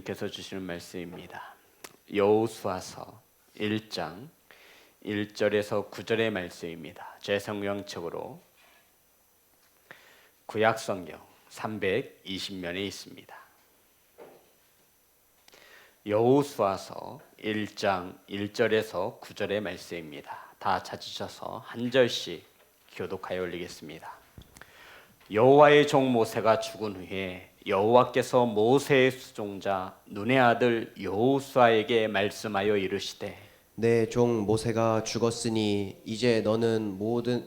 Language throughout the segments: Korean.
께서 주시는 말씀입니다. 여호수아서 1장 1절에서 9절의 말씀입니다. 제 성경책으로 구약성경 320면에 있습니다. 여호수아서 1장 1절에서 9절의 말씀입니다. 다 찾으셔서 한 절씩 교독하여 올리겠습니다. 여호와의 종 모세가 죽은 후에 여호와께서 모세의 수종자 눈의 아들 여호수아에게 말씀하여 이르시되 내 종 모세가 죽었으니 이제 너는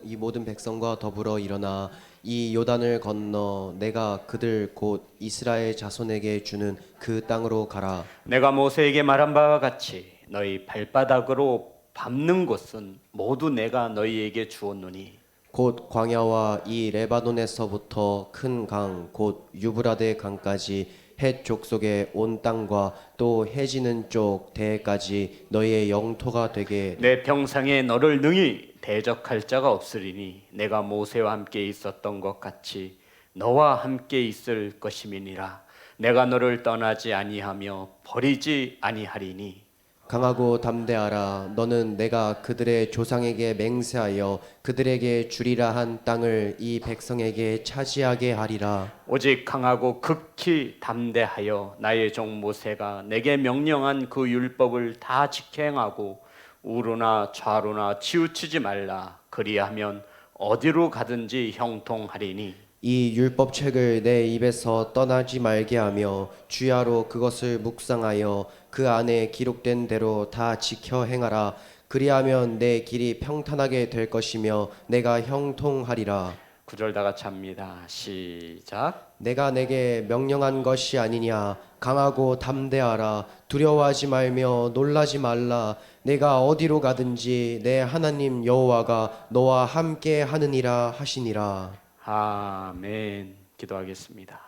이 모든 백성과 더불어 일어나 이 요단을 건너 내가 그들 곧 이스라엘 자손에게 주는 그 땅으로 가라. 내가 모세에게 말한 바와 같이 너희 발바닥으로 밟는 곳은 모두 내가 너희에게 주었노니 곧 광야와 이 레바논에서부터 큰 강 곧 유브라데 강까지 헷 족속의 온 땅과 또 해지는 쪽 대까지 너희의 영토가 되게 내 평상에 너를 능히 대적할 자가 없으리니 내가 모세와 함께 있었던 것 같이 너와 함께 있을 것임이니라. 내가 너를 떠나지 아니하며 버리지 아니하리니 강하고 담대하라. 너는 내가 그들의 조상에게 맹세하여 그들에게 주리라 한 땅을 이 백성에게 차지하게 하리라. 오직 강하고 극히 담대하여 나의 종 모세가 내게 명령한 그 율법을 다 지켜 행하고 우로나 좌로나 치우치지 말라. 그리하면 어디로 가든지 형통하리니 이 율법책을 내 입에서 떠나지 말게 하며 주야로 그것을 묵상하여 그 안에 기록된 대로 다 지켜 행하라. 그리하면 내 길이 평탄하게 될 것이며 내가 형통하리라. 9절 다 같이 합니다. 시작. 내가 내게 명령한 것이 아니냐. 강하고 담대하라. 두려워하지 말며 놀라지 말라. 내가 어디로 가든지 내 하나님 여호와가 너와 함께 하느니라 하시니라. 아멘. 기도하겠습니다.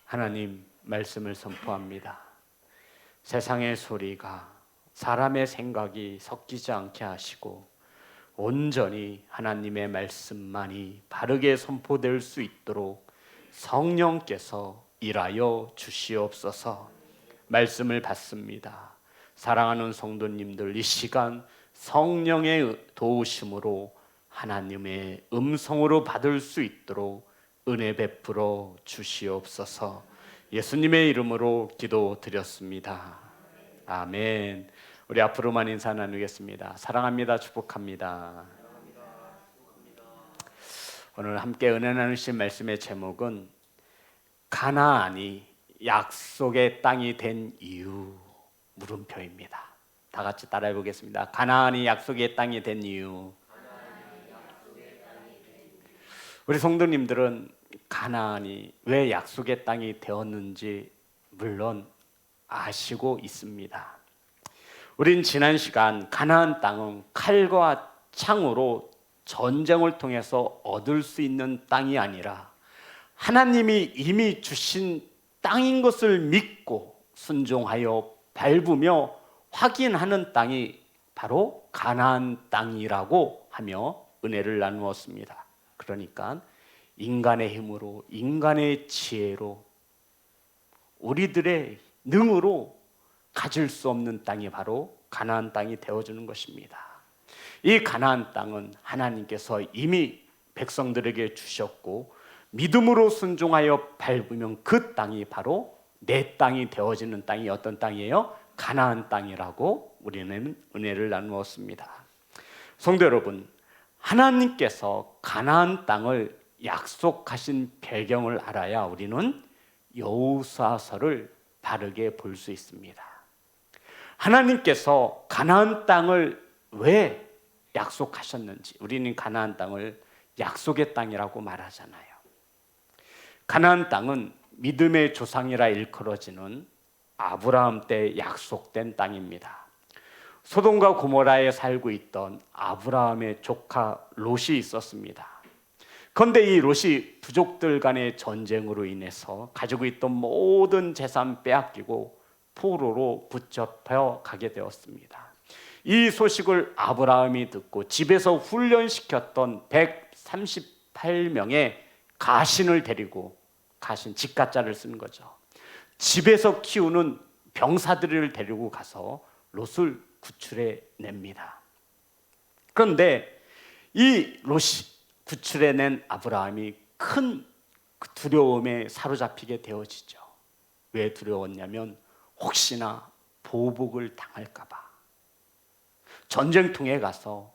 하나님 말씀을 선포합니다. 세상의 소리가 사람의 생각이 섞이지 않게 하시고 온전히 하나님의 말씀만이 바르게 선포될 수 있도록 성령께서 일하여 주시옵소서. 말씀을 받습니다. 사랑하는 성도님들, 이 시간 성령의 도우심으로 하나님의 음성으로 받을 수 있도록 은혜 베풀어 주시옵소서. 예수님의 이름으로 기도드렸습니다. 아멘. 우리 앞으로만 인사 나누겠습니다. 사랑합니다. 축복합니다. 오늘 함께 은혜 나누신 말씀의 제목은 가나안이 약속의 땅이 된 이유 물음표입니다. 다 같이 따라해 보겠습니다. 가나안이 약속의 땅이 된 이유. 우리 성도님들은 가나안이 왜 약속의 땅이 되었는지 물론 아시고 있습니다. 우린 지난 시간 가나안 땅은 칼과 창으로 전쟁을 통해서 얻을 수 있는 땅이 아니라 하나님이 이미 주신 땅인 것을 믿고 순종하여 밟으며 확인하는 땅이 바로 가나안 땅이라고 하며 은혜를 나누었습니다. 그러니까 인간의 힘으로, 인간의 지혜로, 우리들의 능으로 가질 수 없는 땅이 바로 가나안 땅이 되어주는 것입니다. 이 가나안 땅은 하나님께서 이미 백성들에게 주셨고 믿음으로 순종하여 밟으면 그 땅이 바로 내 땅이 되어지는 땅이 어떤 땅이에요? 가나안 땅이라고 우리는 은혜를 나누었습니다. 성도 여러분, 하나님께서 가나안 땅을 약속하신 배경을 알아야 우리는 여호수아서를 바르게 볼 수 있습니다. 하나님께서 가나안 땅을 왜 약속하셨는지, 우리는 가나안 땅을 약속의 땅이라고 말하잖아요. 가나안 땅은 믿음의 조상이라 일컬어지는 아브라함 때 약속된 땅입니다. 소돔과 고모라에 살고 있던 아브라함의 조카 롯이 있었습니다. 그런데 이 롯이 부족들 간의 전쟁으로 인해서 가지고 있던 모든 재산 빼앗기고 포로로 붙잡혀 가게 되었습니다. 이 소식을 아브라함이 듣고 집에서 훈련시켰던 138명의 가신을 데리고, 가신 직가자를 쓰는 거죠. 집에서 키우는 병사들을 데리고 가서 롯을 구출해 냅니다. 그런데 이 롯이 구출해 낸 아브라함이 큰 두려움에 사로잡히게 되어지죠. 왜 두려웠냐면 혹시나 보복을 당할까 봐. 전쟁통에 가서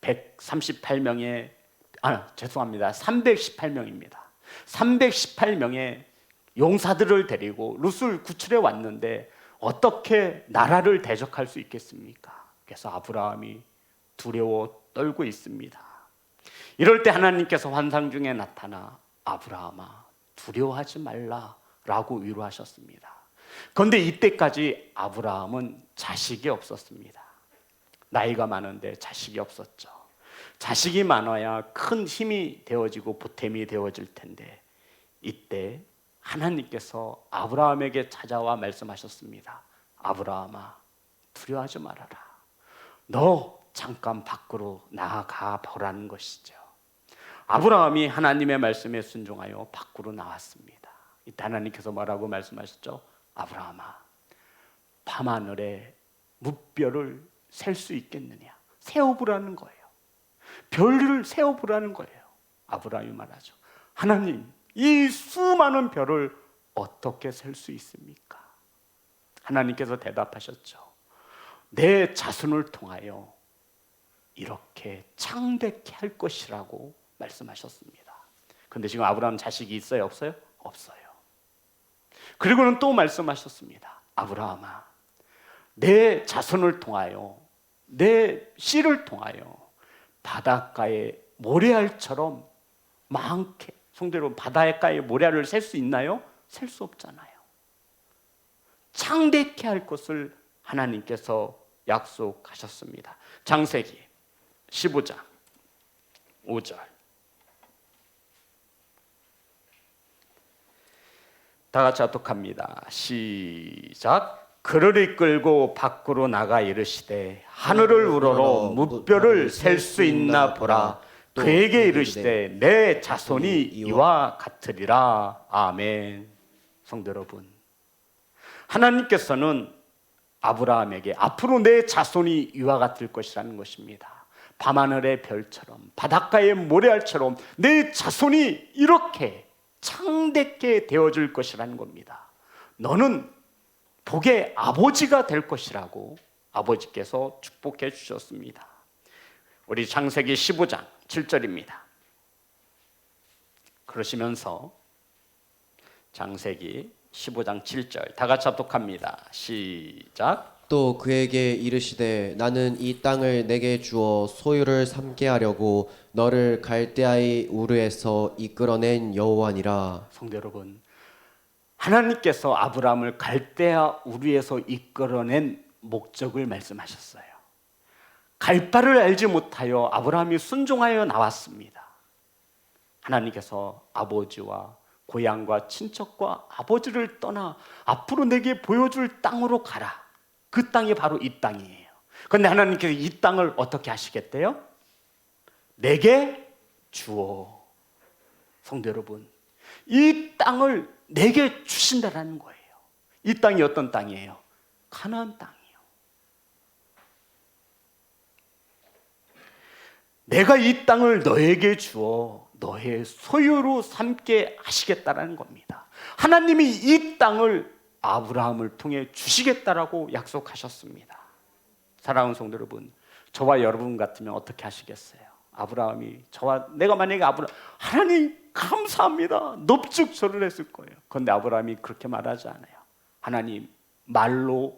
318명입니다. 318명의 용사들을 데리고 룻을 구출해 왔는데 어떻게 나라를 대적할 수 있겠습니까? 그래서 아브라함이 두려워 떨고 있습니다. 이럴 때 하나님께서 환상 중에 나타나 아브라함아 두려워하지 말라라고 위로하셨습니다. 그런데 이때까지 아브라함은 자식이 없었습니다. 나이가 많은데 자식이 없었죠. 자식이 많아야 큰 힘이 되어지고 보탬이 되어질 텐데 이때 하나님께서 아브라함에게 찾아와 말씀하셨습니다. 아브라함아 두려워하지 말아라. 너 잠깐 밖으로 나가 보라는 것이죠. 아브라함이 하나님의 말씀에 순종하여 밖으로 나왔습니다. 이때 하나님께서 뭐라고 말씀하셨죠? 아브라함아 밤하늘에 무별을 셀 수 있겠느냐? 세어보라는 거예요. 별을 세어보라는 거예요. 아브라함이 말하죠. 하나님 이 수많은 별을 어떻게 셀 수 있습니까? 하나님께서 대답하셨죠. 내 자손을 통하여 이렇게 창대케 할 것이라고 말씀하셨습니다. 그런데 지금 아브라함 자식이 있어요? 없어요? 없어요. 그리고는 또 말씀하셨습니다. 아브라함아 내 자손을 통하여 내 씨를 통하여 바닷가의 모래알처럼 많게 성대로 바닷가의 모래알을 셀 수 있나요? 셀 수 없잖아요. 창대케 할 것을 하나님께서 약속하셨습니다. 창세기 15장 5절 다 같이 합독합니다. 시작. 그를 이끌고 밖으로 나가 이르시되 하늘을 우러러 무별을 셀 수 있나 보라. 그에게 이르시되 내 자손이 이와 같으리라. 아멘. 성도 여러분, 하나님께서는 아브라함에게 앞으로 내 자손이 이와 같을 것이라는 것입니다. 밤하늘의 별처럼 바닷가의 모래알처럼 내 자손이 이렇게 창대케 되어줄 것이라는 겁니다. 너는 복의 아버지가 될 것이라고 아버지께서 축복해 주셨습니다. 우리 창세기 15장 7절입니다. 그러시면서 창세기 15장 7절 다 같이 합독합니다. 시작. 또 그에게 이르시되 나는 이 땅을 내게 주어 소유를 삼게 하려고 너를 갈대아의 우르에서 이끌어낸 여호와니라. 성도 여러분, 하나님께서 아브라함을 갈대아 우르에서 이끌어낸 목적을 말씀하셨어요. 갈 바를 알지 못하여 아브라함이 순종하여 나왔습니다. 하나님께서 아버지와 고향과 친척과 아버지를 떠나 앞으로 내게 보여줄 땅으로 가라. 그 땅이 바로 이 땅이에요. 그런데 하나님께서 이 땅을 어떻게 하시겠대요? 내게 주어. 성도 여러분, 이 땅을 내게 주신다라는 거예요. 이 땅이 어떤 땅이에요? 가나안 땅이에요. 내가 이 땅을 너에게 주어 너의 소유로 삼게 하시겠다라는 겁니다. 하나님이 이 땅을 아브라함을 통해 주시겠다라고 약속하셨습니다. 사랑하는 성도 여러분, 저와 여러분 같으면 어떻게 하시겠어요? 아브라함이 내가 만약에 하나님 감사합니다 넙죽절을 했을 거예요. 그런데 아브라함이 그렇게 말하지 않아요. 하나님 말로요?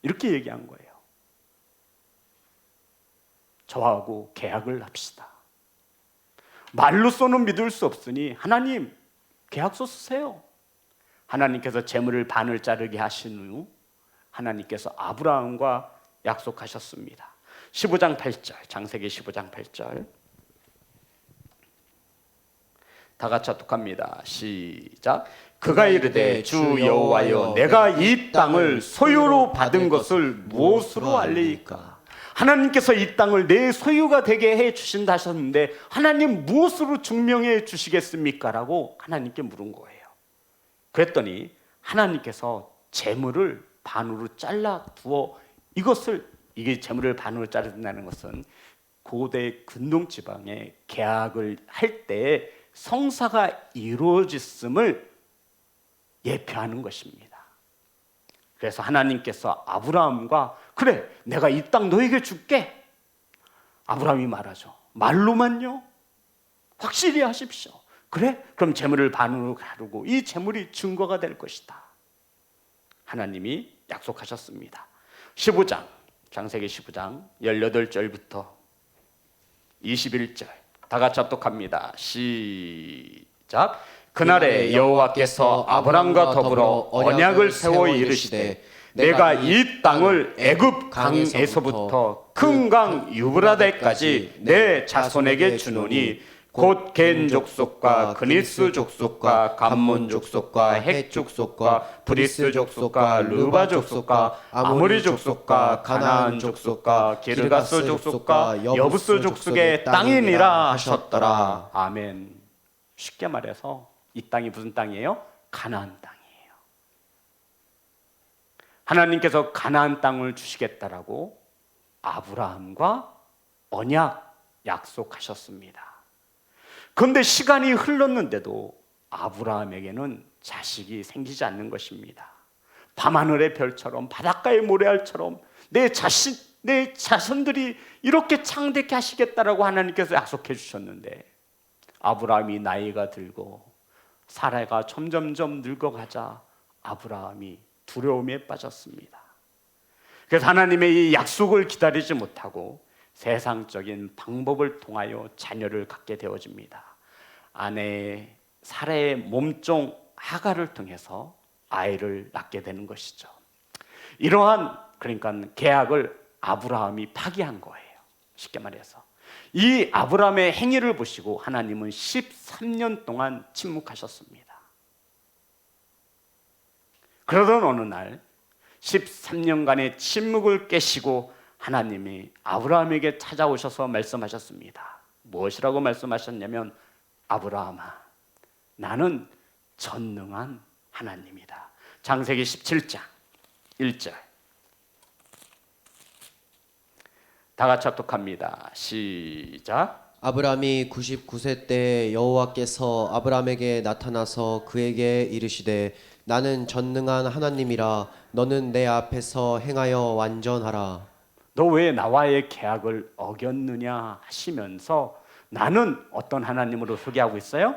이렇게 얘기한 거예요. 저하고 계약을 합시다. 말로서는 믿을 수 없으니 하나님 계약서 쓰세요. 하나님께서 재물을 반을 자르게 하신 후 하나님께서 아브라함과 약속하셨습니다. 15장 8절 창세기 15장 8절 다 같이 합독합니다. 시작. 그가 이르되 주 여호와여 내가 이 땅을 소유로 받은 것을 무엇으로 알리이까? 하나님께서 이 땅을 내 소유가 되게 해 주신다 하셨는데 하나님 무엇으로 증명해 주시겠습니까? 라고 하나님께 물은 거예요. 그랬더니 하나님께서 재물을 반으로 잘라 두어 이게 재물을 반으로 자른다는 것은 고대 근동 지방에 계약을 할 때 성사가 이루어졌음을 예표하는 것입니다. 그래서 하나님께서 아브라함과 그래 내가 이 땅 너에게 줄게. 아브라함이 말하죠. 말로만요? 확실히 하십시오. 그래? 그럼 재물을 반으로 가르고 이 재물이 증거가 될 것이다. 하나님이 약속하셨습니다. 15장 창세기 15장 18절부터 21절 다 같이 합독합니다. 시작. 그날에 여호와께서 아브람과 더불어 언약을 세워 이르시되 내가 이 땅을 애굽 강에서부터 큰 강 유브라데까지 내 자손에게 주노니 곧 겐 족속과 그니스 족속과 감몬 족속과 헷 족속과 브리스 족속과 르바 족속과 아모리 족속과 가나안 족속과 기르가스 족속과 여부스 족속의 땅이니라 하셨더라. 아멘. 쉽게 말해서 이 땅이 무슨 땅이에요? 가나안 땅이에요. 하나님께서 가나안 땅을 주시겠다라고 아브라함과 언약 약속하셨습니다. 그런데 시간이 흘렀는데도 아브라함에게는 자식이 생기지 않는 것입니다. 밤하늘의 별처럼 바닷가의 모래알처럼 내 자손들이 이렇게 창대케 하시겠다라고 하나님께서 약속해 주셨는데 아브라함이 나이가 들고 사라가 점점점 늙어가자 아브라함이 두려움에 빠졌습니다. 그래서 하나님의 이 약속을 기다리지 못하고 세상적인 방법을 통하여 자녀를 갖게 되어집니다. 아내 사라의 몸종 하가를 통해서 아이를 낳게 되는 것이죠. 이러한 그러니까 계약을 아브라함이 파기한 거예요. 쉽게 말해서 이 아브라함의 행위를 보시고 하나님은 13년 동안 침묵하셨습니다. 그러던 어느 날 13년간의 침묵을 깨시고 하나님이 아브라함에게 찾아오셔서 말씀하셨습니다. 무엇이라고 말씀하셨냐면 아브라함아 나는 전능한 하나님이다. 창세기 17장 1절 다 같이 합독합니다. 시작. 아브람이 99세 때 여호와께서 아브람에게 나타나서 그에게 이르시되 나는 전능한 하나님이라 너는 내 앞에서 행하여 완전하라. 너 왜 나와의 계약을 어겼느냐 하시면서 나는 어떤 하나님으로 소개하고 있어요?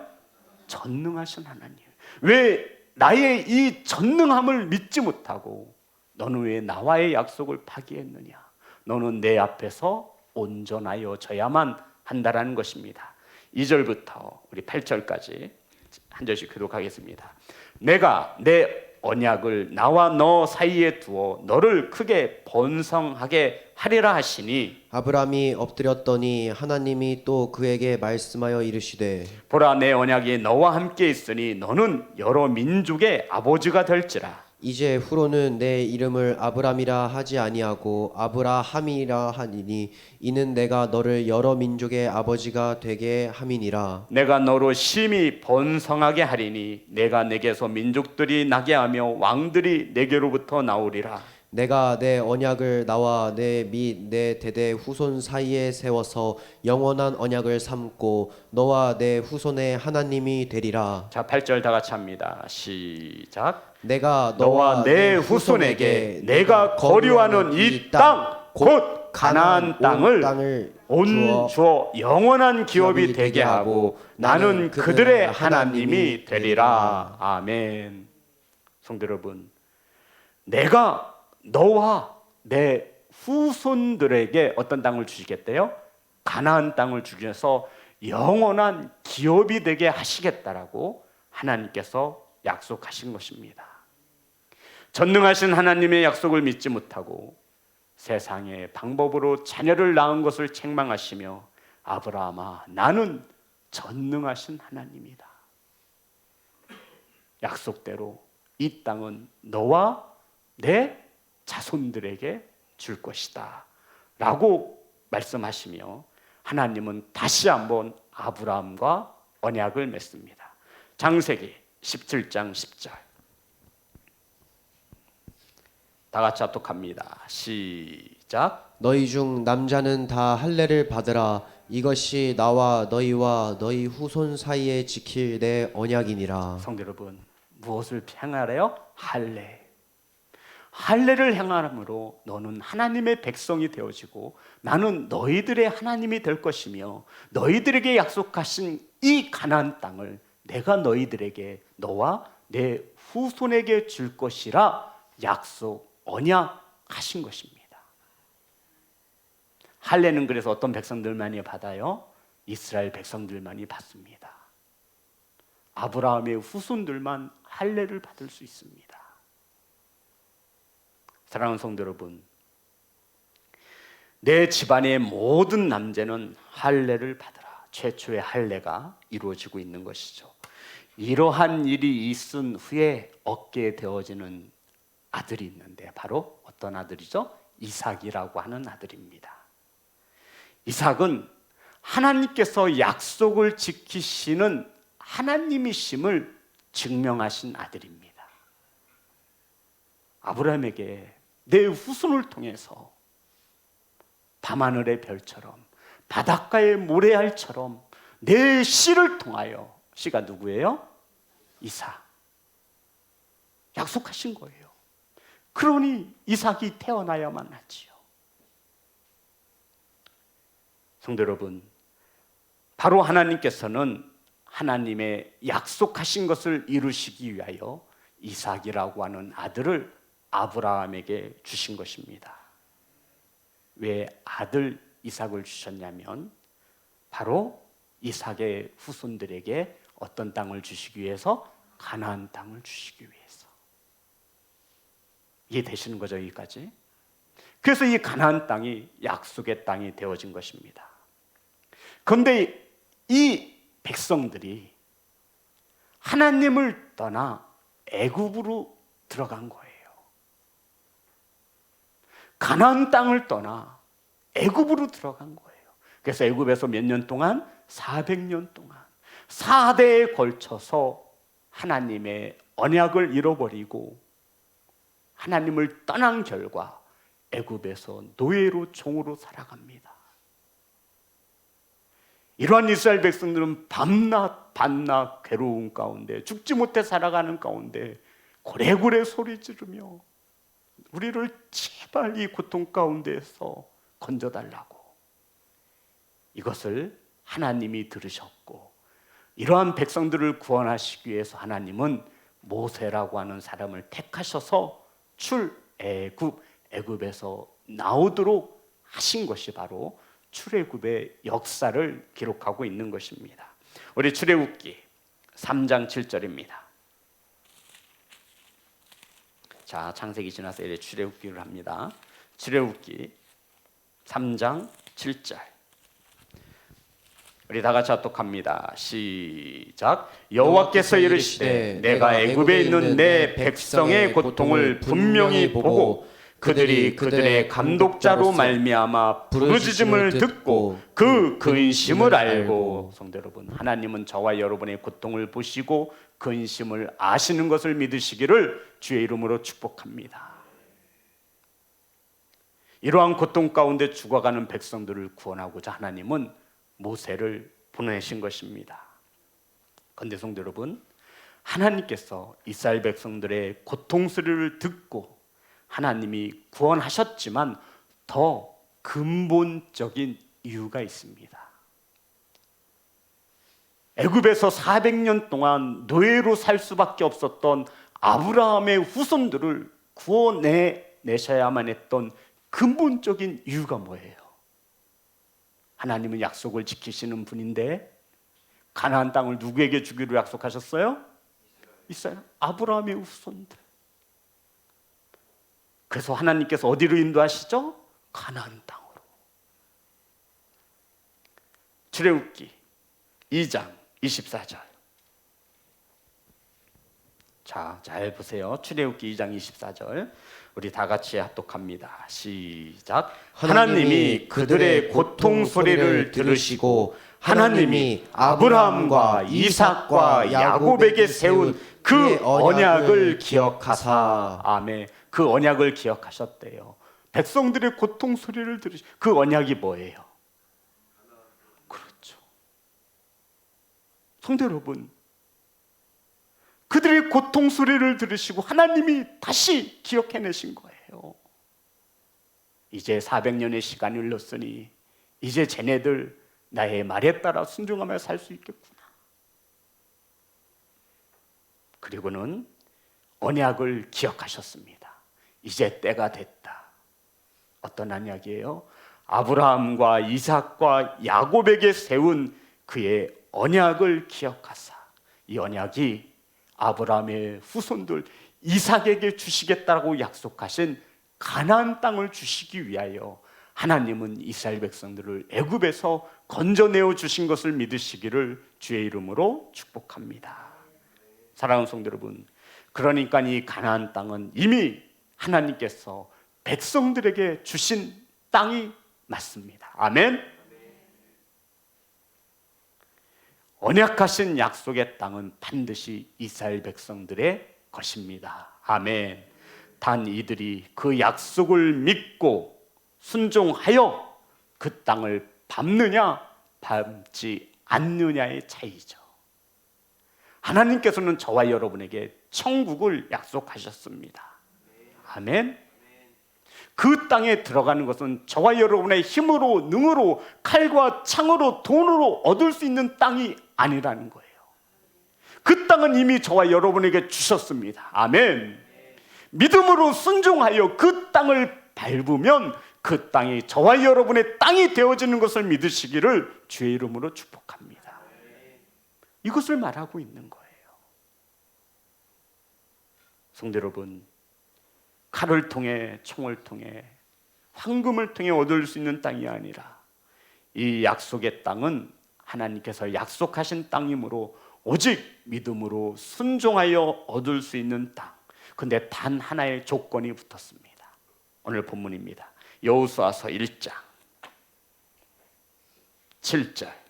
전능하신 하나님. 왜 나의 이 전능함을 믿지 못하고 너는 왜 나와의 약속을 파기했느냐? 너는 내 앞에서 온전하여져야만 한다라는 것입니다. 2절부터 우리 8절까지 한 절씩 교독하겠습니다. 내가 내 언약을 나와 너 사이에 두어 너를 크게 번성하게 하리라 하시니 아브람이 엎드렸더니 하나님이 또 그에게 말씀하여 이르시되 보라 내 언약이 너와 함께 있으니 너는 여러 민족의 아버지가 될지라. 이제 후로는 내 이름을 아브람이라 하지 아니하고 아브라함이라 하니니 이는 내가 너를 여러 민족의 아버지가 되게 함이니라. 내가 너로 심히 번성하게 하리니 내가 내게서 민족들이 나게 하며 왕들이 내게로부터 나오리라. 내가 내 언약을 나와 내 및 내 대대 후손 사이에 세워서 영원한 언약을 삼고 너와 내 후손의 하나님이 되리라. 자, 8절 다 같이 합니다. 시작. 내가 너와 내 후손에게 내가 거류하는 이 땅 곧 가나안 땅을 온 주어 영원한 기업이 되게 하고 나는 그들의 하나님이 되리라. 아멘. 성도 여러분, 내가 너와 내 후손들에게 어떤 땅을 주시겠대요? 가나안 땅을 주셔서 영원한 기업이 되게 하시겠다라고 하나님께서 약속하신 것입니다. 전능하신 하나님의 약속을 믿지 못하고 세상의 방법으로 자녀를 낳은 것을 책망하시며 아브라함아 나는 전능하신 하나님이다. 약속대로 이 땅은 너와 내 자손들에게 줄 것이다 라고 말씀하시며 하나님은 다시 한번 아브라함과 언약을 맺습니다. 창세기 17장 10절 다 같이 합독합니다. 시작. 너희 중 남자는 다 할례를 받으라. 이것이 나와 너희와 너희 후손 사이에 지킬 내 언약이니라. 성도 여러분, 무엇을 행하래요? 할례. 할례를 행함으로 너는 하나님의 백성이 되어지고 나는 너희들의 하나님이 될 것이며 너희들에게 약속하신 이 가나안 땅을 내가 너희들에게 너와 내 후손에게 줄 것이라 약속 언약하신 것입니다. 할례는 그래서 어떤 백성들만이 받아요? 이스라엘 백성들만이 받습니다. 아브라함의 후손들만 할례를 받을 수 있습니다. 사랑하는 성도 여러분, 내 집안의 모든 남자는 할례를 받으라. 최초의 할례가 이루어지고 있는 것이죠. 이러한 일이 있은 후에 얻게 되어지는 아들이 있는데 바로 어떤 아들이죠? 이삭이라고 하는 아들입니다. 이삭은 하나님께서 약속을 지키시는 하나님이심을 증명하신 아들입니다. 아브라함에게 내 후손을 통해서 밤하늘의 별처럼 바닷가의 모래알처럼 내 씨를 통하여, 씨가 누구예요? 이삭. 약속하신 거예요. 그러니 이삭이 태어나야만 하지요. 성도 여러분, 바로 하나님께서는 하나님의 약속하신 것을 이루시기 위하여 이삭이라고 하는 아들을 아브라함에게 주신 것입니다. 왜 아들 이삭을 주셨냐면 바로 이삭의 후손들에게 어떤 땅을 주시기 위해서? 가나안 땅을 주시기 위해서. 이해되시는 거죠, 여기까지? 그래서 이 가나안 땅이 약속의 땅이 되어진 것입니다. 그런데 이 백성들이 하나님을 떠나 애굽으로 들어간 거예요. 가나안 땅을 떠나 애굽으로 들어간 거예요. 그래서 애굽에서 몇 년 동안? 400년 동안 4대에 걸쳐서 하나님의 언약을 잃어버리고 하나님을 떠난 결과 애굽에서 노예로 종으로 살아갑니다. 이러한 이스라엘 백성들은 밤낮 괴로운 가운데 죽지 못해 살아가는 가운데 고래고래 소리 지르며 우리를 제발 이 고통 가운데에서 건져달라고. 이것을 하나님이 들으셨고 이러한 백성들을 구원하시기 위해서 하나님은 모세라고 하는 사람을 택하셔서 애굽에서 나오도록 하신 것이 바로 출애굽의 역사를 기록하고 있는 것입니다. 우리 출애굽기 3장 7절입니다. 자, 창세기 지나서 이제 출애굽기를 합니다. 출애굽기 3장 7절. 우리 다 같이 합독합니다. 시작. 여호와께서 이르시되 내가 애굽에 있는 내 백성의 고통을 분명히 보고 그들이 그들의 감독자로 말미암아 부르짖음을 듣고 그 근심을 알고. 성도 여러분, 하나님은 저와 여러분의 고통을 보시고 근심을 아시는 것을 믿으시기를 주의 이름으로 축복합니다. 이러한 고통 가운데 죽어가는 백성들을 구원하고자 하나님은 모세를 보내신 것입니다. 그런데 성도 여러분, 하나님께서 이스라엘 백성들의 고통 소리를 듣고 하나님이 구원하셨지만 더 근본적인 이유가 있습니다. 애굽에서 400년 동안 노예로 살 수밖에 없었던 아브라함의 후손들을 구원해내셔야만 했던 근본적인 이유가 뭐예요? 하나님은 약속을 지키시는 분인데 가나안 땅을 누구에게 주기로 약속하셨어요? 이스라엘 아브라함의 후손들. 그래서 하나님께서 어디로 인도하시죠? 가나안 땅으로. 출애굽기 2장 24절. 자, 잘 보세요. 출애굽기 2장 24절. 우리 다 같이 합독합니다. 시작. 하나님이 그들의 고통 소리를 들으시고 하나님이 아브라함과 이삭과 야곱에게 세운 그 그의 언약을 기억하사. 아멘. 그 언약을 기억하셨대요. 백성들의 고통 소리를 들으시. 그 언약이 뭐예요? 그렇죠. 성도 여러분, 그들의 고통 소리를 들으시고 하나님이 다시 기억해내신 거예요. 이제 400년의 시간이 흘렀으니 이제 쟤네들 나의 말에 따라 순종하며 살 수 있겠구나. 그리고는 언약을 기억하셨습니다. 이제 때가 됐다. 어떤 언약이에요? 아브라함과 이삭과 야곱에게 세운 그의 언약을 기억하사, 이 언약이 아브라함의 후손들 이삭에게 주시겠다고 약속하신 가나안 땅을 주시기 위하여 하나님은 이스라엘 백성들을 애굽에서 건져내어 주신 것을 믿으시기를 주의 이름으로 축복합니다. 사랑하는 성도 여러분, 그러니까 이 가나안 땅은 이미 하나님께서 백성들에게 주신 땅이 맞습니다. 아멘. 언약하신 약속의 땅은 반드시 이스라엘 백성들의 것입니다. 아멘. 단 이들이 그 약속을 믿고 순종하여 그 땅을 밟느냐 밟지 않느냐의 차이죠. 하나님께서는 저와 여러분에게 천국을 약속하셨습니다. 아멘. 그 땅에 들어가는 것은 저와 여러분의 힘으로, 능으로, 칼과 창으로, 돈으로 얻을 수 있는 땅이 아니라는 거예요. 그 땅은 이미 저와 여러분에게 주셨습니다. 아멘. 믿음으로 순종하여 그 땅을 밟으면 그 땅이 저와 여러분의 땅이 되어지는 것을 믿으시기를 주의 이름으로 축복합니다. 이것을 말하고 있는 거예요. 성도 여러분, 칼을 통해, 총을 통해, 황금을 통해 얻을 수 있는 땅이 아니라 이 약속의 땅은 하나님께서 약속하신 땅이므로 오직 믿음으로 순종하여 얻을 수 있는 땅. 근데 단 하나의 조건이 붙었습니다. 오늘 본문입니다. 여호수아서 1장 7절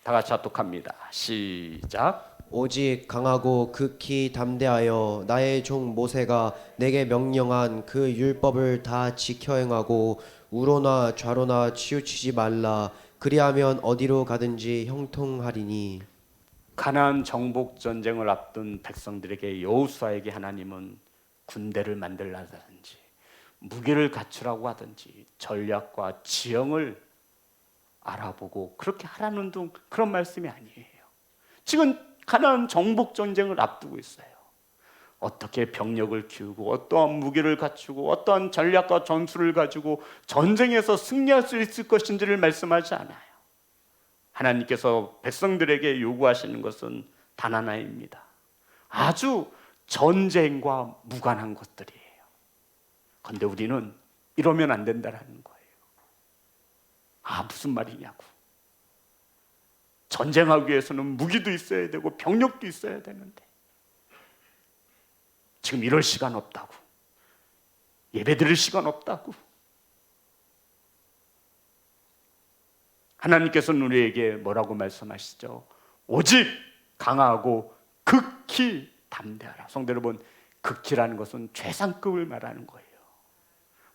다 같이 합독합니다. 시작. 오직 강하고 극히 담대하여 나의 종 모세가 내게 명령한 그 율법을 다 지켜 행하고 우로나 좌로나 치우치지 말라. 그리하면 어디로 가든지 형통하리니. 가나안 정복 전쟁을 앞둔 백성들에게 여호수아에게 하나님은 군대를 만들라든지 무기를 갖추라고 하든지 전략과 지형을 알아보고 그렇게 하라는 등 그런 말씀이 아니에요. 지금 가나안 정복 전쟁을 앞두고 있어요. 어떻게 병력을 키우고 어떠한 무기를 갖추고 어떠한 전략과 전술을 가지고 전쟁에서 승리할 수 있을 것인지를 말씀하지 않아요. 하나님께서 백성들에게 요구하시는 것은 단 하나입니다. 아주 전쟁과 무관한 것들이에요. 그런데 우리는 이러면 안 된다는 거예요. 아, 무슨 말이냐고. 전쟁하기 위해서는 무기도 있어야 되고 병력도 있어야 되는데 지금 이럴 시간 없다고, 예배 드릴 시간 없다고. 하나님께서는 우리에게 뭐라고 말씀하시죠? 오직 강하고 극히 담대하라. 성도 여러분, 극히라는 것은 최상급을 말하는 거예요.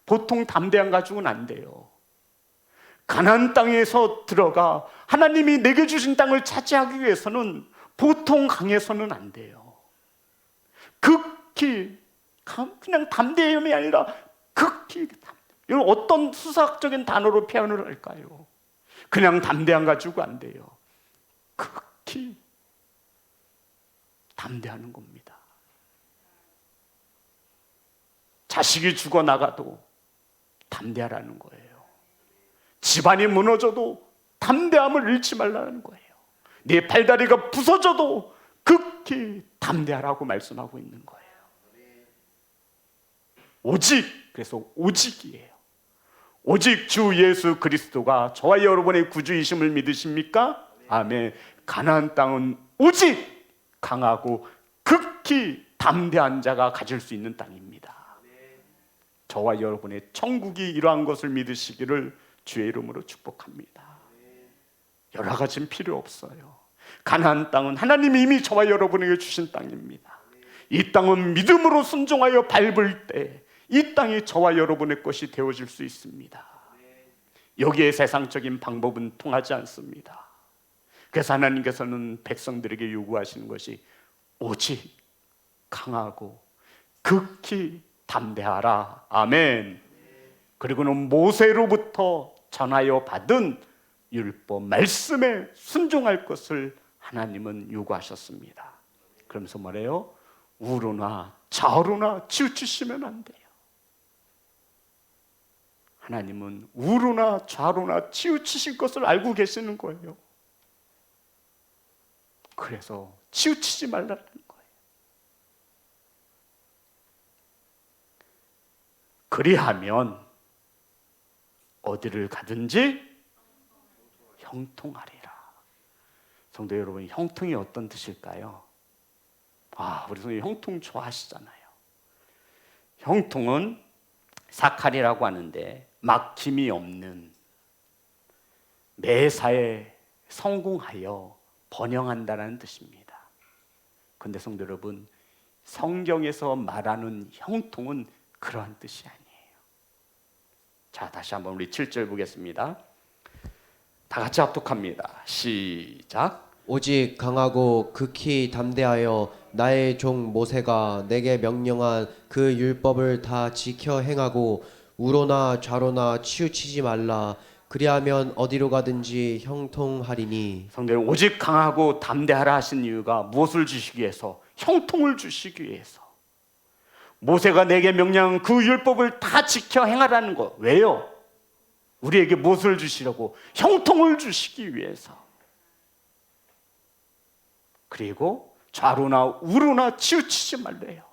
보통 담대한 가지고는 안 돼요. 가나안 땅에서 들어가 하나님이 내게 주신 땅을 차지하기 위해서는 보통 강해서는 안 돼요. 극히, 그냥 담대함이 아니라 극히 담대. 이건 어떤 수사학적인 단어로 표현을 할까요? 그냥 담대한 가지고 안 돼요. 극히 담대하는 겁니다. 자식이 죽어나가도 담대하라는 거예요. 집안이 무너져도 담대함을 잃지 말라는 거예요. 네 팔다리가 부서져도 극히 담대하라고 말씀하고 있는 거예요. 오직, 그래서 오직이에요. 오직 주 예수 그리스도가 저와 여러분의 구주이심을 믿으십니까? 아멘. 가나안 땅은 오직 강하고 극히 담대한 자가 가질 수 있는 땅입니다. 저와 여러분의 천국이 이러한 것을 믿으시기를 주의 이름으로 축복합니다. 여러 가지는 필요 없어요. 가나안 땅은 하나님이 이미 저와 여러분에게 주신 땅입니다. 이 땅은 믿음으로 순종하여 밟을 때 이 땅이 저와 여러분의 것이 되어질 수 있습니다. 여기에 세상적인 방법은 통하지 않습니다. 그래서 하나님께서는 백성들에게 요구하시는 것이 오직 강하고 극히 담대하라. 아멘. 그리고는 모세로부터 전하여 받은 율법 말씀에 순종할 것을 하나님은 요구하셨습니다. 그러면서 뭐래요? 우로나 좌로나 치우치시면 안 돼요. 하나님은 우로나 좌로나 치우치실 것을 알고 계시는 거예요. 그래서 치우치지 말라는 거예요. 그리하면 어디를 가든지 형통하리라. 성도 여러분, 형통이 어떤 뜻일까요? 우리 성도 형통 좋아하시잖아요. 형통은 사칼이라고 하는데 막힘이 없는, 매사에 성공하여 번영한다는 뜻입니다. 그런데 성도 여러분, 성경에서 말하는 형통은 그러한 뜻이 아니에요. 자, 다시 한번 우리 7절 보겠습니다. 다 같이 합독합니다. 시작. 오직 강하고 극히 담대하여 나의 종 모세가 내게 명령한 그 율법을 다 지켜 행하고 우로나 좌로나 치우치지 말라. 그리하면 어디로 가든지 형통하리니. 성도님, 오직 강하고 담대하라 하신 이유가 무엇을 주시기 위해서? 형통을 주시기 위해서. 모세가 내게 명령한 그 율법을 다 지켜 행하라는 거. 왜요? 우리에게 무엇을 주시려고? 형통을 주시기 위해서. 그리고 좌로나 우로나 치우치지 말래요.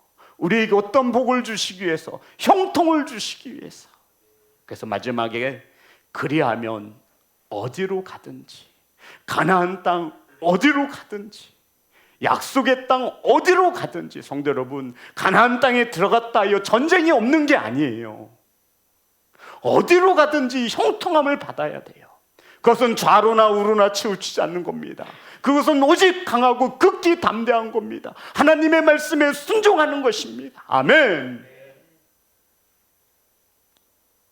우리에게 어떤 복을 주시기 위해서? 형통을 주시기 위해서. 그래서 마지막에 그리하면 어디로 가든지, 가나안 땅 어디로 가든지, 약속의 땅 어디로 가든지. 성도 여러분, 가나안 땅에 들어갔다 하여 전쟁이 없는 게 아니에요. 어디로 가든지 형통함을 받아야 돼요. 그것은 좌로나 우로나 치우치지 않는 겁니다. 그것은 오직 강하고 극히 담대한 겁니다. 하나님의 말씀에 순종하는 것입니다. 아멘.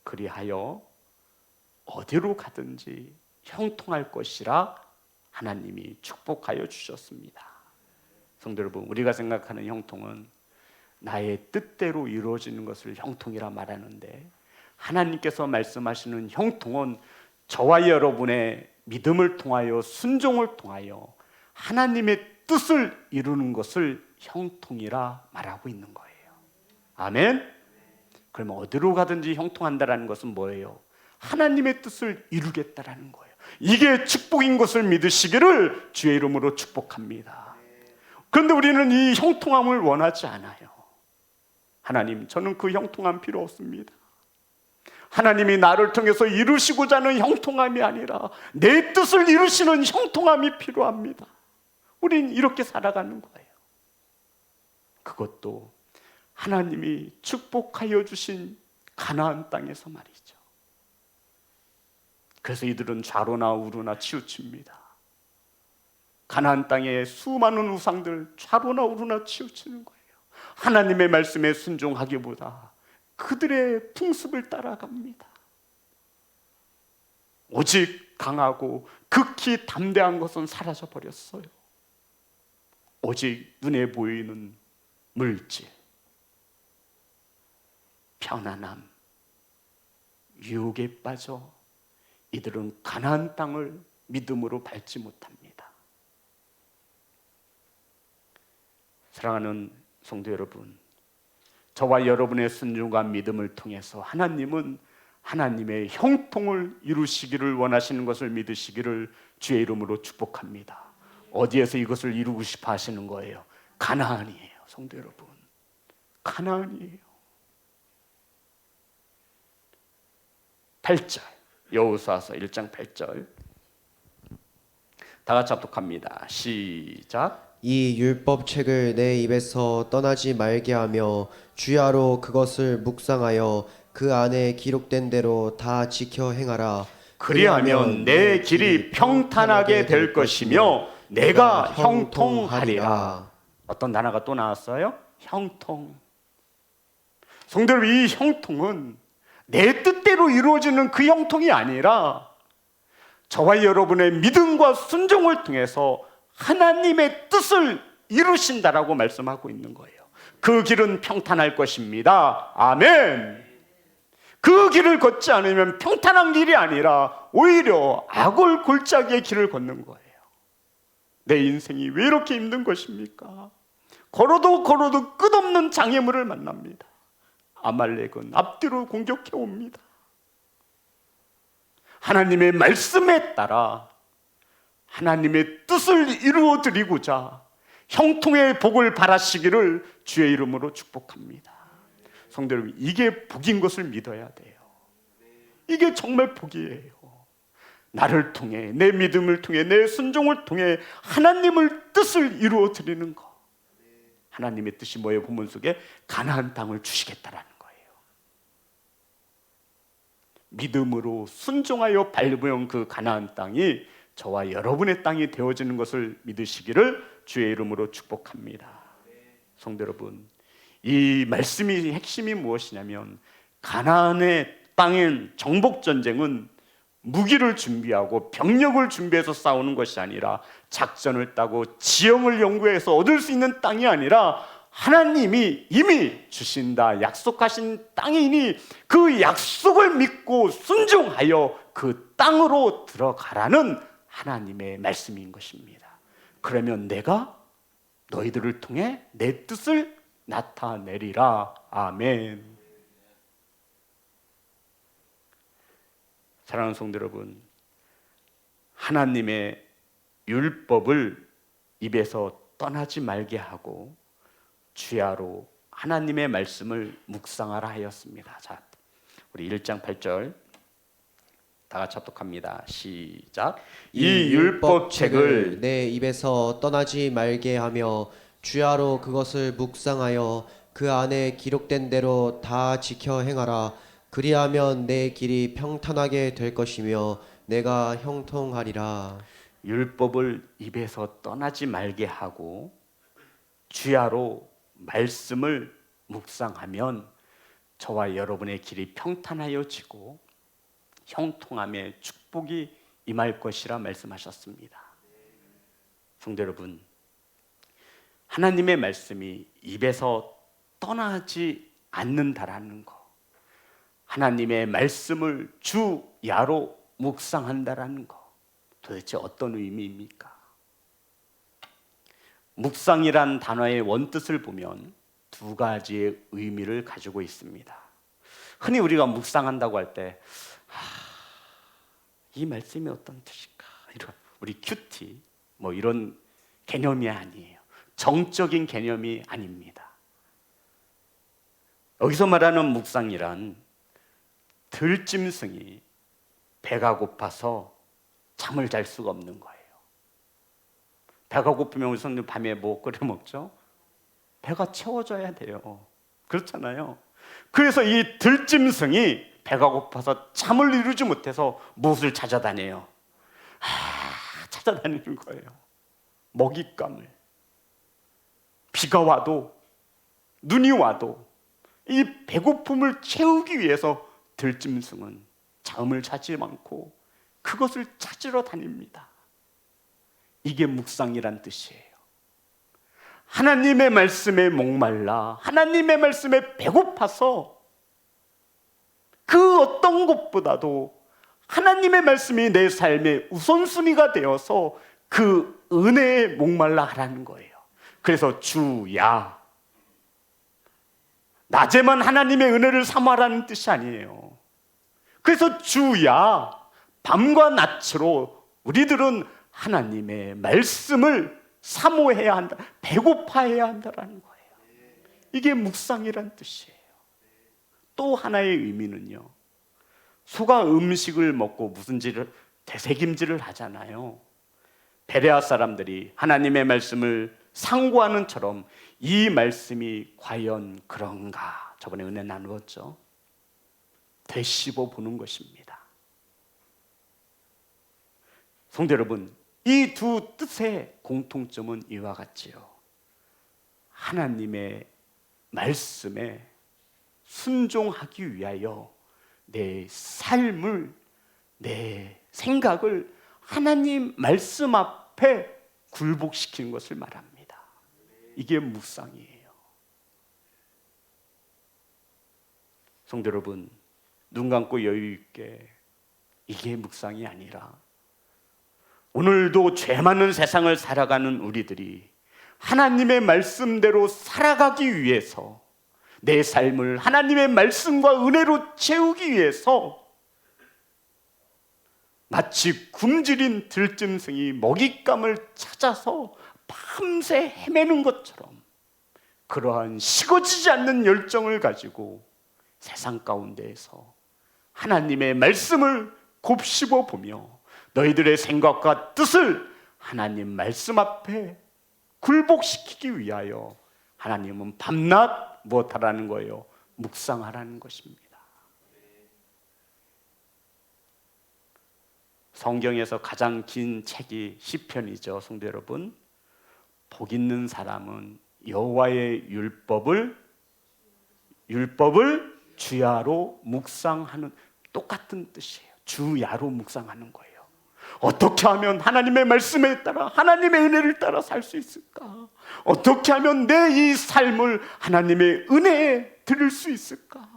그리하여 어디로 가든지 형통할 것이라 하나님이 축복하여 주셨습니다. 성도 여러분, 우리가 생각하는 형통은 나의 뜻대로 이루어지는 것을 형통이라 말하는데, 하나님께서 말씀하시는 형통은 저와 여러분의 믿음을 통하여, 순종을 통하여 하나님의 뜻을 이루는 것을 형통이라 말하고 있는 거예요. 아멘. 그러면 어디로 가든지 형통한다라는 것은 뭐예요? 하나님의 뜻을 이루겠다라는 거예요. 이게 축복인 것을 믿으시기를 주의 이름으로 축복합니다. 그런데 우리는 이 형통함을 원하지 않아요. 하나님, 저는 그 형통함 필요 없습니다. 하나님이 나를 통해서 이루시고자 하는 형통함이 아니라 내 뜻을 이루시는 형통함이 필요합니다. 우린 이렇게 살아가는 거예요. 그것도 하나님이 축복하여 주신 가나안 땅에서 말이죠. 그래서 이들은 좌로나 우로나 치우칩니다. 가나안 땅의 수많은 우상들 좌로나 우로나 치우치는 거예요. 하나님의 말씀에 순종하기보다 그들의 풍습을 따라갑니다. 오직 강하고 극히 담대한 것은 사라져 버렸어요. 오직 눈에 보이는 물질, 편안함, 유혹에 빠져 이들은 가나안 땅을 믿음으로 밟지 못합니다. 사랑하는 성도 여러분, 저와 여러분의 순종과 믿음을 통해서 하나님은 하나님의 형통을 이루시기를 원하시는 것을 믿으시기를 주의 이름으로 축복합니다. 어디에서 이것을 이루고 싶어 하시는 거예요? 가나안이에요. 성도 여러분, 가나안이에요. 8절, 여호수아서 1장 8절 다 같이 합독합니다. 시작. 이 율법책을 내 입에서 떠나지 말게 하며 주야로 그것을 묵상하여 그 안에 기록된 대로 다 지켜 행하라. 그리하면 내 길이 평탄하게 될 것이며 내가 형통하리라. 어떤 단어가 또 나왔어요? 형통. 성도 여러분, 이 형통은 내 뜻대로 이루어지는 그 형통이 아니라 저와 여러분의 믿음과 순종을 통해서 하나님의 뜻을 이루신다라고 말씀하고 있는 거예요. 그 길은 평탄할 것입니다. 아멘. 그 길을 걷지 않으면 평탄한 길이 아니라 오히려 악을 골짜기의 길을 걷는 거예요. 내 인생이 왜 이렇게 힘든 것입니까? 걸어도 끝없는 장애물을 만납니다. 아말렉은 앞뒤로 공격해 옵니다. 하나님의 말씀에 따라 하나님의 뜻을 이루어 드리고자 형통의 복을 바라시기를 주의 이름으로 축복합니다. 성도 여러분, 이게 복인 것을 믿어야 돼요. 이게 정말 복이에요. 나를 통해, 내 믿음을 통해, 내 순종을 통해 하나님을 뜻을 이루어 드리는 것. 하나님의 뜻이 뭐예요? 본문 속에 가나안 땅을 주시겠다라는 거예요. 믿음으로 순종하여 밟으면 그 가나안 땅이 저와 여러분의 땅이 되어지는 것을 믿으시기를 주의 이름으로 축복합니다. 성도 여러분, 이 말씀의 핵심이 무엇이냐면 가나안의 땅엔 정복 전쟁은 무기를 준비하고 병력을 준비해서 싸우는 것이 아니라 작전을 따고 지형을 연구해서 얻을 수 있는 땅이 아니라 하나님이 이미 주신다 약속하신 땅이니 그 약속을 믿고 순종하여 그 땅으로 들어가라는 하나님의 말씀인 것입니다. 그러면 내가 너희들을 통해 내 뜻을 나타내리라. 아멘. 사랑하는 성도 여러분, 하나님의 율법을 입에서 떠나지 말게 하고 주야로 하나님의 말씀을 묵상하라 하였습니다. 자, 우리 1장 8절 다 같이 합독합니다. 시작. 이 율법책을 내 입에서 떠나지 말게 하며 주야로 그것을 묵상하여 그 안에 기록된 대로 다 지켜 행하라. 그리하면 내 길이 평탄하게 될 것이며 내가 형통하리라. 율법을 입에서 떠나지 말게 하고 주야로 말씀을 묵상하면 저와 여러분의 길이 평탄하여지고 형통함의 축복이 임할 것이라 말씀하셨습니다. 성도 여러분, 하나님의 말씀이 입에서 떠나지 않는다라는 것, 하나님의 말씀을 주야로 묵상한다라는 것, 도대체 어떤 의미입니까? 묵상이란 단어의 원뜻을 보면 두 가지의 의미를 가지고 있습니다. 흔히 우리가 묵상한다고 할 때 이 말씀이 어떤 뜻일까? 이런 우리 큐티 뭐 이런 개념이 아니에요. 정적인 개념이 아닙니다. 여기서 말하는 묵상이란 들짐승이 배가 고파서 잠을 잘 수가 없는 거예요. 배가 고프면 우리 손님 밤에 뭐 끓여 먹죠? 배가 채워져야 돼요. 그렇잖아요. 그래서 이 들짐승이 배가 고파서 잠을 이루지 못해서 무엇을 찾아다녀요? 찾아다니는 거예요. 먹잇감을. 비가 와도 눈이 와도 이 배고픔을 채우기 위해서 들짐승은 잠을 자지 않고 그것을 찾으러 다닙니다. 이게 묵상이란 뜻이에요. 하나님의 말씀에 목말라 하나님의 말씀에 배고파서 그 어떤 것보다도 하나님의 말씀이 내 삶의 우선순위가 되어서 그 은혜에 목말라 하라는 거예요. 그래서 주야, 낮에만 하나님의 은혜를 사모하라는 뜻이 아니에요. 그래서 주야, 밤과 낮으로 우리들은 하나님의 말씀을 사모해야 한다, 배고파해야 한다라는 거예요. 이게 묵상이란 뜻이에요. 또 하나의 의미는요, 소가 음식을 먹고 무슨지를 되새김질을 하잖아요. 베레아 사람들이 하나님의 말씀을 상고하는 처럼 이 말씀이 과연 그런가, 저번에 은혜 나누었죠. 되씹어 보는 것입니다. 성도 여러분, 이 두 뜻의 공통점은 이와 같지요. 하나님의 말씀에 순종하기 위하여 내 삶을, 내 생각을 하나님 말씀 앞에 굴복시키는 것을 말합니다. 이게 묵상이에요. 성도 여러분, 눈 감고 여유 있게, 이게 묵상이 아니라 오늘도 죄 많은 세상을 살아가는 우리들이 하나님의 말씀대로 살아가기 위해서, 내 삶을 하나님의 말씀과 은혜로 채우기 위해서 마치 굶주린 들짐승이 먹잇감을 찾아서 밤새 헤매는 것처럼 그러한 식어지지 않는 열정을 가지고 세상 가운데에서 하나님의 말씀을 곱씹어 보며 너희들의 생각과 뜻을 하나님 말씀 앞에 굴복시키기 위하여 하나님은 밤낮 무엇하라는 거예요? 묵상하라는 것입니다. 성경에서 가장 긴 책이 시편이죠. 성도 여러분, 복 있는 사람은 여호와의 율법을 주야로 묵상하는, 똑같은 뜻이에요. 주야로 묵상하는 거예요. 어떻게 하면 하나님의 말씀에 따라, 하나님의 은혜를 따라 살 수 있을까? 어떻게 하면 내 이 삶을 하나님의 은혜에 드릴 수 있을까?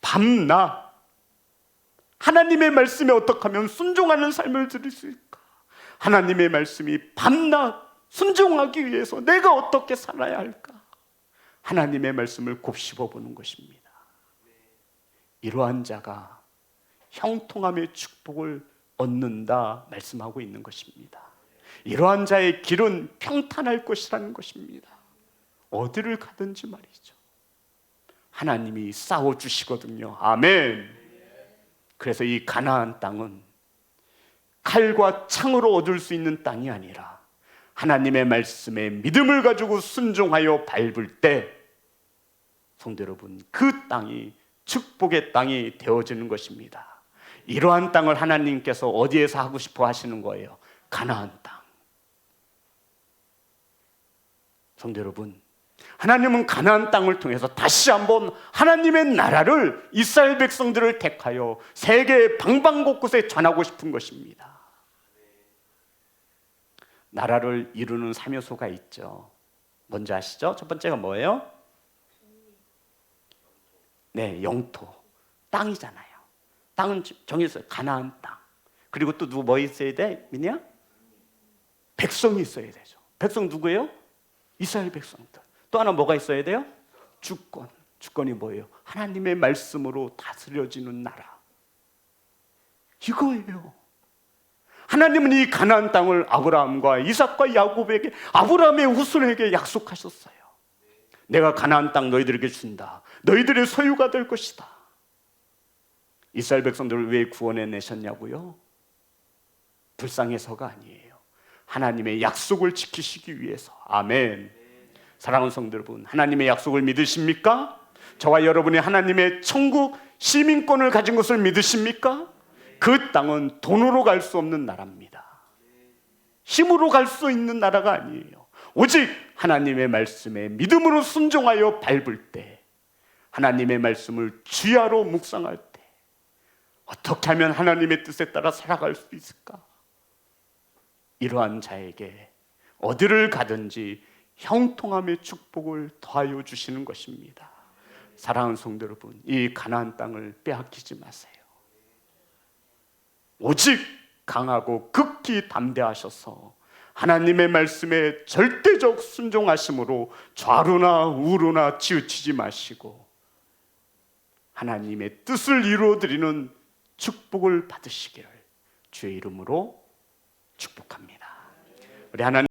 밤낮 하나님의 말씀에 어떻게 하면 순종하는 삶을 드릴 수 있을까? 하나님의 말씀이 밤낮 순종하기 위해서 내가 어떻게 살아야 할까? 하나님의 말씀을 곱씹어 보는 것입니다. 이러한 자가 형통함의 축복을 얻는다 말씀하고 있는 것입니다. 이러한 자의 길은 평탄할 것이라는 것입니다. 어디를 가든지 말이죠, 하나님이 싸워주시거든요. 아멘. 그래서 이 가나안 땅은 칼과 창으로 얻을 수 있는 땅이 아니라 하나님의 말씀에 믿음을 가지고 순종하여 밟을 때, 성도 여러분, 그 땅이 축복의 땅이 되어지는 것입니다. 이러한 땅을 하나님께서 어디에서 하고 싶어 하시는 거예요? 가나안 땅. 성도 여러분, 하나님은 가나안 땅을 통해서 다시 한번 하나님의 나라를, 이스라엘 백성들을 택하여 세계 방방곳곳에 전하고 싶은 것입니다. 나라를 이루는 3요소가 있죠. 뭔지 아시죠? 첫 번째가 뭐예요? 네, 영토, 땅이잖아요. 땅은 정해졌어요. 가나안 땅. 그리고 또 누구 뭐 있어야 돼? 미니야? 백성이 있어야 되죠. 백성 누구예요? 이스라엘 백성들. 또 하나 뭐가 있어야 돼요? 주권. 주권이 뭐예요? 하나님의 말씀으로 다스려지는 나라. 이거예요. 하나님은 이 가나안 땅을 아브라함과 이삭과 야곱에게, 아브라함의 후손에게 약속하셨어요. 내가 가나안 땅 너희들에게 준다. 너희들의 소유가 될 것이다. 이스라엘 백성들을 왜 구원해 내셨냐고요? 불쌍해서가 아니에요. 하나님의 약속을 지키시기 위해서. 아멘. 사랑하는 성도 여러분, 하나님의 약속을 믿으십니까? 저와 여러분이 하나님의 천국 시민권을 가진 것을 믿으십니까? 그 땅은 돈으로 갈 수 없는 나라입니다. 힘으로 갈 수 있는 나라가 아니에요. 오직 하나님의 말씀에 믿음으로 순종하여 밟을 때, 하나님의 말씀을 주야로 묵상할 때, 어떻게 하면 하나님의 뜻에 따라 살아갈 수 있을까? 이러한 자에게 어디를 가든지 형통함의 축복을 더하여 주시는 것입니다. 사랑하는 성도 여러분, 이 가나안 땅을 빼앗기지 마세요. 오직 강하고 극히 담대하셔서 하나님의 말씀에 절대적 순종하심으로 좌로나 우로나 치우치지 마시고 하나님의 뜻을 이루어드리는 축복을 받으시기를 주의 이름으로 축복합니다. 우리 하나님